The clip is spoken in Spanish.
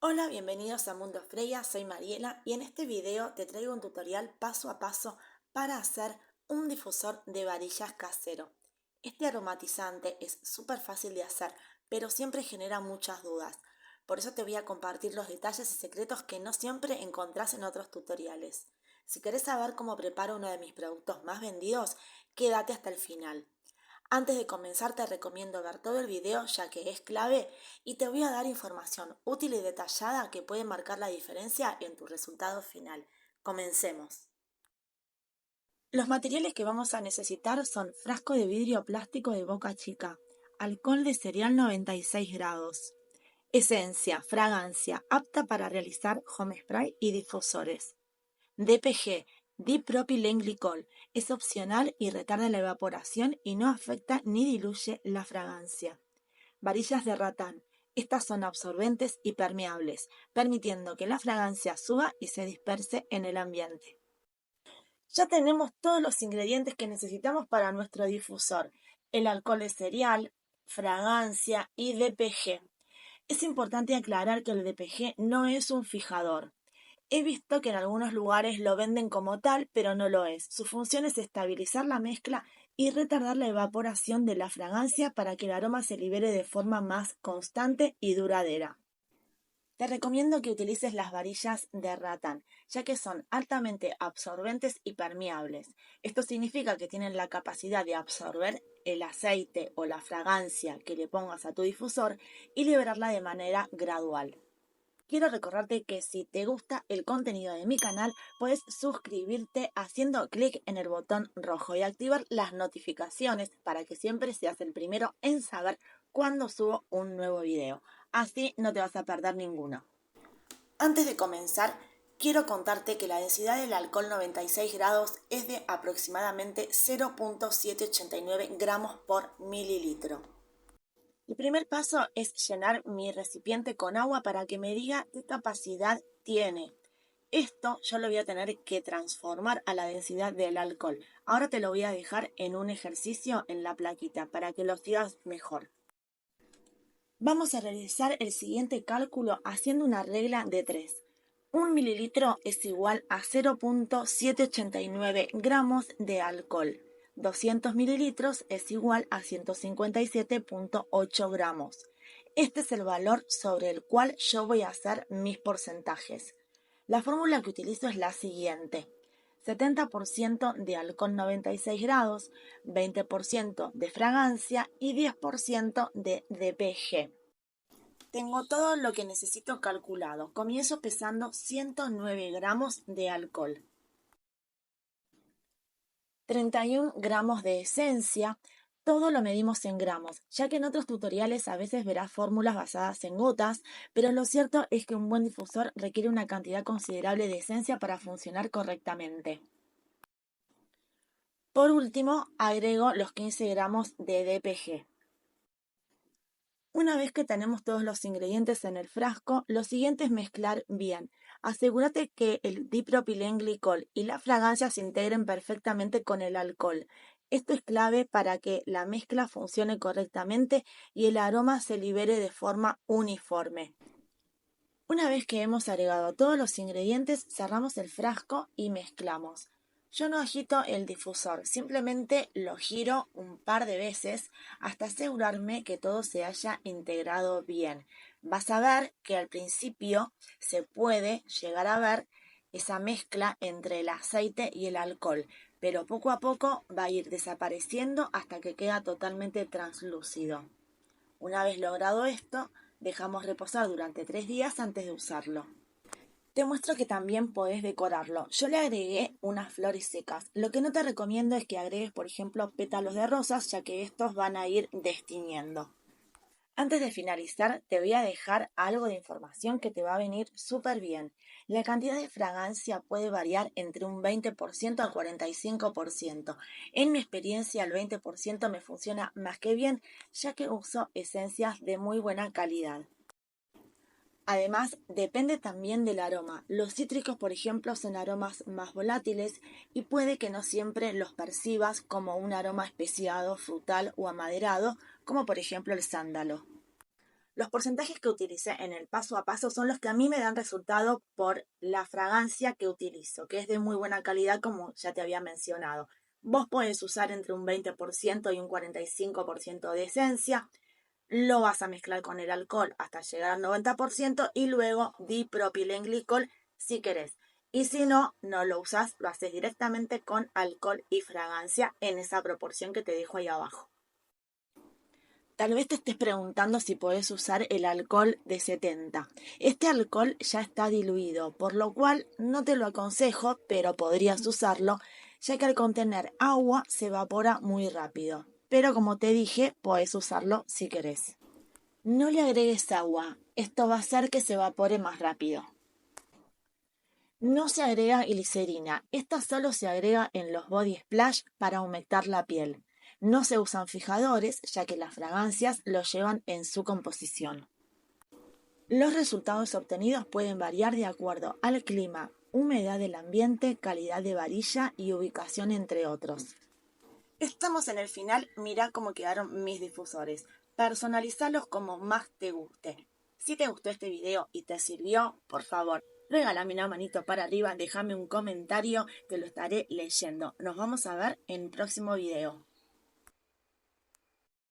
Hola, bienvenidos a Mundo Freya, soy Mariela y en este video te traigo un tutorial paso a paso para hacer un difusor de varillas casero. Este aromatizante es súper fácil de hacer, pero siempre genera muchas dudas. Por eso te voy a compartir los detalles y secretos que no siempre encontrás en otros tutoriales. Si querés saber cómo preparo uno de mis productos más vendidos, quédate hasta el final. Antes de comenzar te recomiendo ver todo el video ya que es clave y te voy a dar información útil y detallada que puede marcar la diferencia en tu resultado final. Comencemos. Los materiales que vamos a necesitar son frasco de vidrio plástico de boca chica, alcohol de cereal 96 grados, esencia, fragancia, apta para realizar home spray y difusores. DPG, dipropilén glicol, es opcional y retarda la evaporación y no afecta ni diluye la fragancia. Varillas de ratán. Estas son absorbentes y permeables, permitiendo que la fragancia suba y se disperse en el ambiente. Ya tenemos todos los ingredientes que necesitamos para nuestro difusor: el alcohol de cereal, fragancia y DPG. Es importante aclarar que el DPG no es un fijador. He visto que en algunos lugares lo venden como tal, pero no lo es. Su función es estabilizar la mezcla y retardar la evaporación de la fragancia para que el aroma se libere de forma más constante y duradera. Te recomiendo que utilices las varillas de ratán, ya que son altamente absorbentes y permeables. Esto significa que tienen la capacidad de absorber el aceite o la fragancia que le pongas a tu difusor y liberarla de manera gradual. Quiero recordarte que si te gusta el contenido de mi canal, puedes suscribirte haciendo clic en el botón rojo y activar las notificaciones para que siempre seas el primero en saber cuando subo un nuevo video. Así no te vas a perder ninguno. Antes de comenzar, quiero contarte que la densidad del alcohol 96 grados es de aproximadamente 0,789 gramos por mililitro. El primer paso es llenar mi recipiente con agua para que me diga qué capacidad tiene. Esto yo lo voy a tener que transformar a la densidad del alcohol. Ahora te lo voy a dejar en un ejercicio en la plaquita para que lo sigas mejor. Vamos a realizar el siguiente cálculo haciendo una regla de 3. Un mililitro es igual a 0,789 gramos de alcohol. 200 mililitros es igual a 157,8 gramos. Este es el valor sobre el cual yo voy a hacer mis porcentajes. La fórmula que utilizo es la siguiente: 70% de alcohol 96 grados, 20% de fragancia y 10% de DPG. Tengo todo lo que necesito calculado. Comienzo pesando 109 gramos de alcohol, 31 gramos de esencia. Todo lo medimos en gramos, ya que en otros tutoriales a veces verás fórmulas basadas en gotas, pero lo cierto es que un buen difusor requiere una cantidad considerable de esencia para funcionar correctamente. Por último, agrego los 15 gramos de DPG. Una vez que tenemos todos los ingredientes en el frasco, lo siguiente es mezclar bien. Asegúrate que el dipropilenglicol y la fragancia se integren perfectamente con el alcohol. Esto es clave para que la mezcla funcione correctamente y el aroma se libere de forma uniforme. Una vez que hemos agregado todos los ingredientes, cerramos el frasco y mezclamos. Yo no agito el difusor, simplemente lo giro un par de veces hasta asegurarme que todo se haya integrado bien. Vas a ver que al principio se puede llegar a ver esa mezcla entre el aceite y el alcohol, pero poco a poco va a ir desapareciendo hasta que queda totalmente translúcido. Una vez logrado esto, dejamos reposar durante 3 días antes de usarlo. Te muestro que también podés decorarlo. Yo le agregué unas flores secas. Lo que no te recomiendo es que agregues, por ejemplo, pétalos de rosas, ya que estos van a ir destiñendo. Antes de finalizar, te voy a dejar algo de información que te va a venir súper bien. La cantidad de fragancia puede variar entre un 20% al 45%. En mi experiencia, el 20% me funciona más que bien, ya que uso esencias de muy buena calidad. Además, depende también del aroma. Los cítricos, por ejemplo, son aromas más volátiles y puede que no siempre los percibas como un aroma especiado, frutal o amaderado, como por ejemplo el sándalo. Los porcentajes que utilicé en el paso a paso son los que a mí me dan resultado por la fragancia que utilizo, que es de muy buena calidad, como ya te había mencionado. Vos podés usar entre un 20% y un 45% de esencia. Lo vas a mezclar con el alcohol hasta llegar al 90% y luego dipropilenglicol si querés. Y si no, no lo usás, lo haces directamente con alcohol y fragancia en esa proporción que te dejo ahí abajo. Tal vez te estés preguntando si podés usar el alcohol de 70. Este alcohol ya está diluido, por lo cual no te lo aconsejo, pero podrías usarlo, ya que al contener agua se evapora muy rápido. Pero como te dije, podés usarlo si querés. No le agregues agua, esto va a hacer que se evapore más rápido. No se agrega glicerina, esta solo se agrega en los body splash para humectar la piel. No se usan fijadores, ya que las fragancias lo llevan en su composición. Los resultados obtenidos pueden variar de acuerdo al clima, humedad del ambiente, calidad de varilla y ubicación, entre otros. Estamos en el final, mira cómo quedaron mis difusores. Personalizalos como más te guste. Si te gustó este video y te sirvió, por favor, regálame una manito para arriba, déjame un comentario que lo estaré leyendo. Nos vamos a ver en el próximo video.